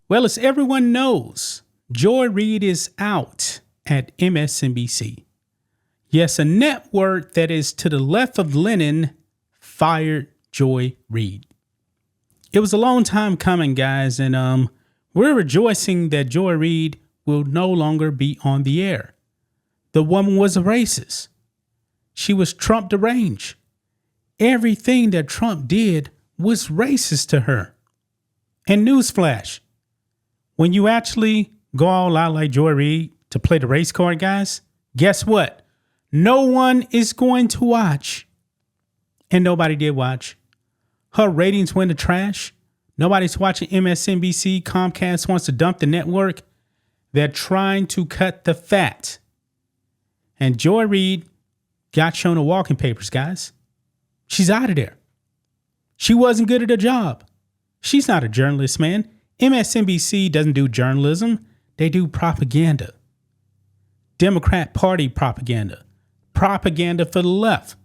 Well, as everyone knows, Joy Reid is out at MSNBC. Yes, a network that is to the left of Lenin fired Joy Reid. It was a long time coming, guys, and we're rejoicing that Joy Reid will no longer be on the air. The woman was a racist. She was Trump deranged. Everything that Trump did was racist to her. And newsflash, when you actually go all out like Joy Reid to play the race card, guys, guess what? No one is going to watch. And nobody did watch. Her ratings went to trash. Nobody's watching MSNBC. Comcast wants to dump the network. They're trying to cut the fat. And Joy Reid got shown the walking papers, guys. She's out of there. She wasn't good at her job. She's not a journalist, man. MSNBC doesn't do journalism. They do propaganda. Democrat Party propaganda. Propaganda for the left.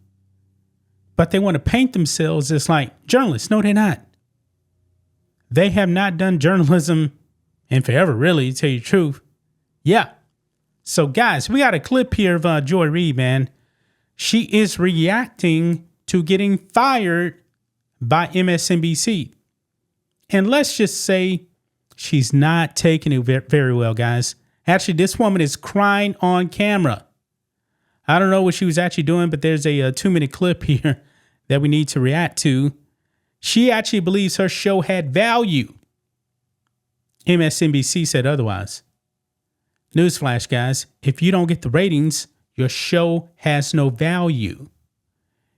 But they want to paint themselves as like journalists. No, they're not. They have not done journalism in forever, really, to tell you the truth. Yeah. So, guys, we got a clip here of Joy Reid, man. She is reacting to getting fired by MSNBC. And let's just say she's not taking it very well, guys. Actually, this woman is crying on camera. I don't know what she was actually doing, but there's a 2-minute clip here that we need to react to. She actually believes her show had value. MSNBC said otherwise. Newsflash, guys. If you don't get the ratings, your show has no value.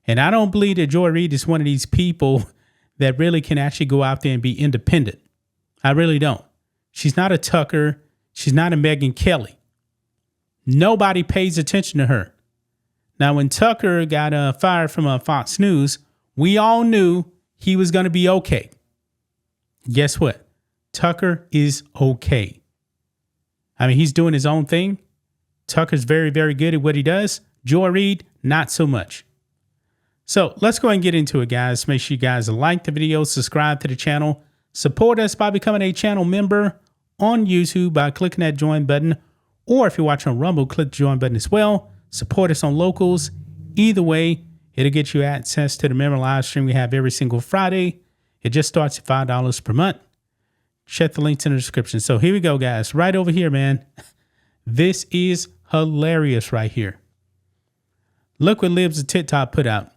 And I don't believe that Joy Reid is one of these people that really can actually go out there and be independent. I really don't. She's not a Tucker. She's not a Megyn Kelly. Nobody pays attention to her. Now, when Tucker got fired from Fox News, we all knew he was going to be okay. Guess what? Tucker is okay. I mean, he's doing his own thing. Tucker's very, very good at what he does. Joy Reid, not so much. So let's go ahead and get into it, guys. Make sure you guys like the video, subscribe to the channel, support us by becoming a channel member on YouTube by clicking that join button. Or if you're watching on Rumble, click the join button as well. Support us on Locals. Either way, it'll get you access to the member live stream we have every single Friday. It just starts at $5 per month. Check the links in the description. So here we go, guys. Right over here, man. This is hilarious right here. Look what Libs of TikTok put out.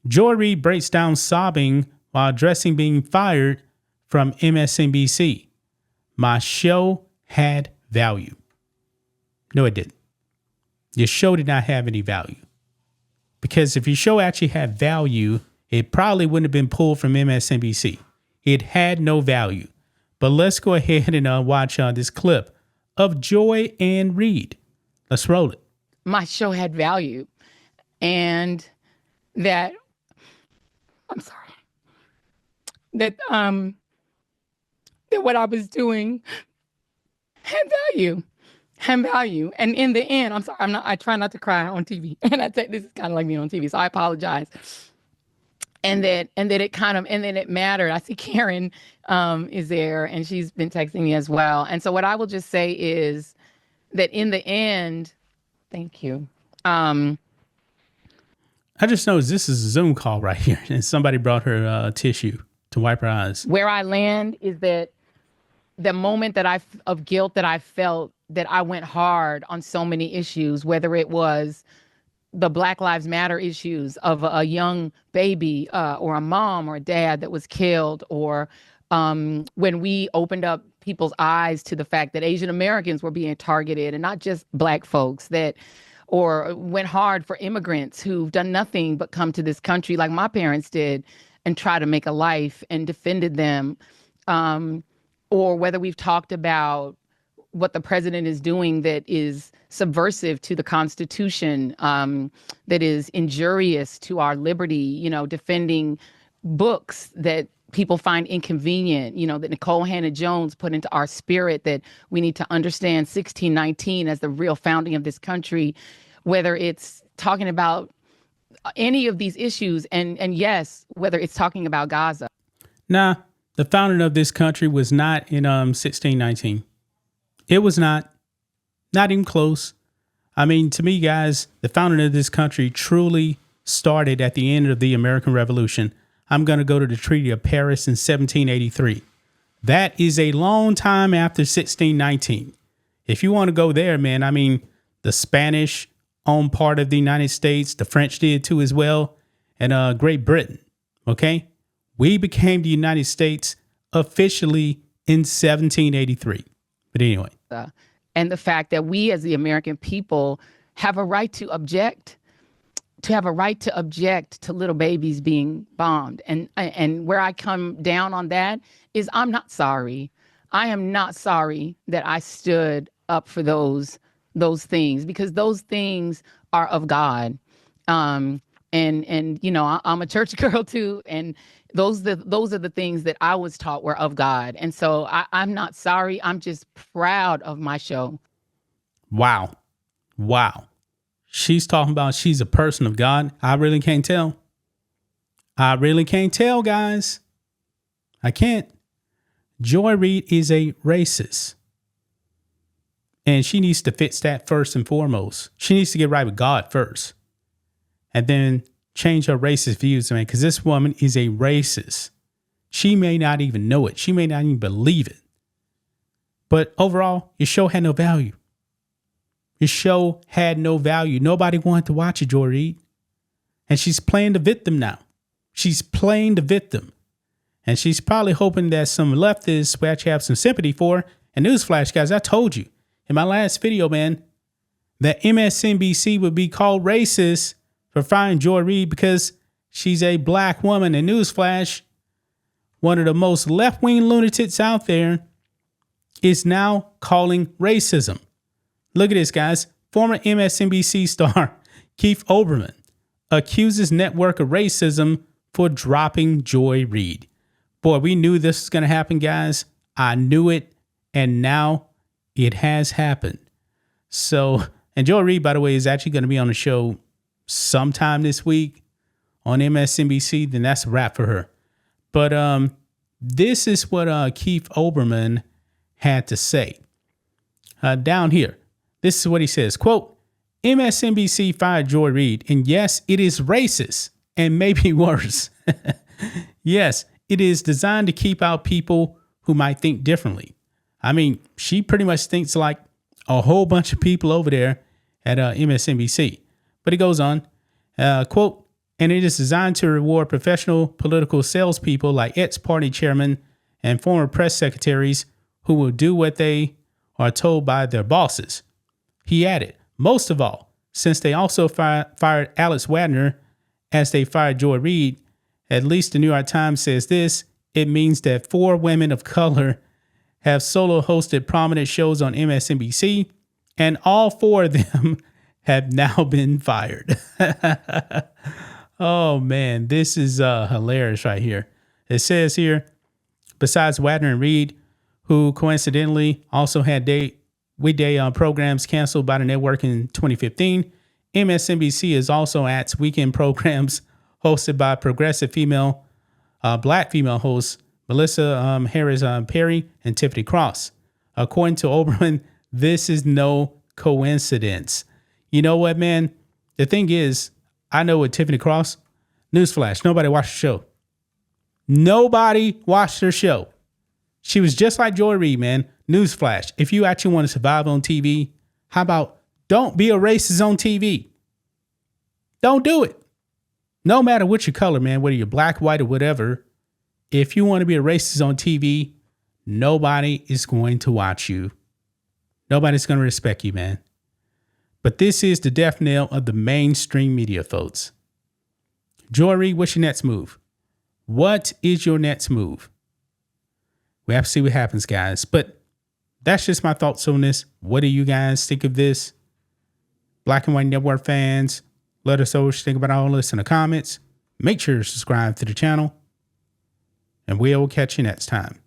Joy Reid breaks down sobbing while addressing being fired from MSNBC. My show had value. No, it didn't. Your show did not have any value. Because if your show actually had value, it probably wouldn't have been pulled from MSNBC. It had no value. But let's go ahead and watch this clip of Joy and Reid. Let's roll it. My show had value, and that that what I was doing had value. And in the end, I try not to cry on TV. And this is kind of like me on TV, so I apologize. And that it mattered. I see Karen is there, and she's been texting me as well. And so what I will just say is that in the end, thank you. I just noticed this is a Zoom call right here, and somebody brought her tissue to wipe her eyes. Where I land is that the moment of guilt that I felt, that I went hard on so many issues, whether it was the Black Lives Matter issues of a young baby or a mom or a dad that was killed, or when we opened up people's eyes to the fact that Asian Americans were being targeted and not just Black folks, or went hard for immigrants who've done nothing but come to this country like my parents did and try to make a life and defended them, or whether we've talked about what the president is doing that is subversive to the Constitution, that is injurious to our liberty, defending books that people find inconvenient, that Nicole Hannah-Jones put into our spirit, that we need to understand 1619 as the real founding of this country, whether it's talking about any of these issues, and yes, whether it's talking about Gaza. Nah, The founding of this country was not in 1619. It was not even close. I mean, to me, guys, the founding of this country truly started at the end of the American Revolution. I'm going to go to the Treaty of Paris in 1783. That is a long time after 1619. If you want to go there, man, I mean, the Spanish owned part of the United States. The French did too as well. And Great Britain. OK, we became the United States officially in 1783. But anyway. And the fact that we as the American people have a right to object, to little babies being bombed. And where I come down on that is I'm not sorry. I am not sorry that I stood up for those things, because those things are of God. And you know, I'm a church girl too, and those are the things that I was taught were of God. And so I'm not sorry. I'm just proud of my show. Wow. She's talking about she's a person of God. I really can't tell. Guys. I can't. Joy Reid is a racist. And she needs to fix that first and foremost. She needs to get right with God first. And then change her racist views, man, because this woman is a racist. She may not even know it. She may not even believe it. But overall, your show had no value. Nobody wanted to watch it, Joy Reid. And she's playing the victim now. And she's probably hoping that some leftists will actually have some sympathy for her. And newsflash, guys, I told you in my last video, man, that MSNBC would be called racist for firing Joy Reid because she's a black woman. And newsflash, one of the most left-wing lunatics out there is now calling racism. Look at this, guys. Former MSNBC star Keith Olbermann accuses network of racism for dropping Joy Reid. Boy, we knew this was going to happen, guys. I knew it. And now it has happened. So, and Joy Reid, by the way, is actually going to be on the show sometime this week on MSNBC. Then that's a wrap for her. But this is what Keith Olbermann had to say. Down here, this is what he says, quote, MSNBC fired Joy Reid, and yes, it is racist and maybe worse. Yes, it is designed to keep out people who might think differently. I mean, she pretty much thinks like a whole bunch of people over there at MSNBC. But he goes on, quote, and it is designed to reward professional political salespeople like ex-party chairmen and former press secretaries who will do what they are told by their bosses. He added, most of all, since they also fired Alex Wagner as they fired Joy Reid, at least the New York Times says this, it means that 4 women of color have solo hosted prominent shows on MSNBC, and all 4 of them have now been fired. Oh, man, this is hilarious right here. It says here, besides Wagner and Reid, who coincidentally also had weekday programs canceled by the network in 2015, MSNBC is also at weekend programs hosted by progressive black female hosts Melissa Harris Perry and Tiffany Cross. According to Olbermann, this is no coincidence. You know what, man? The thing is, I know with Tiffany Cross, newsflash, nobody watched the show. Nobody watched her show. She was just like Joy Reid, man. Newsflash, if you actually want to survive on TV, how about don't be a racist on TV? Don't do it. No matter what your color, man, whether you're black, white, or whatever, if you want to be a racist on TV, nobody is going to watch you. Nobody's going to respect you, man. But this is the death knell of the mainstream media, folks. Joy Reid, what's your next move? What is your next move? We have to see what happens, guys. But that's just my thoughts on this. What do you guys think of this? Black and White Network fans, let us know what you think about all this in the comments. Make sure to subscribe to the channel. And we'll catch you next time.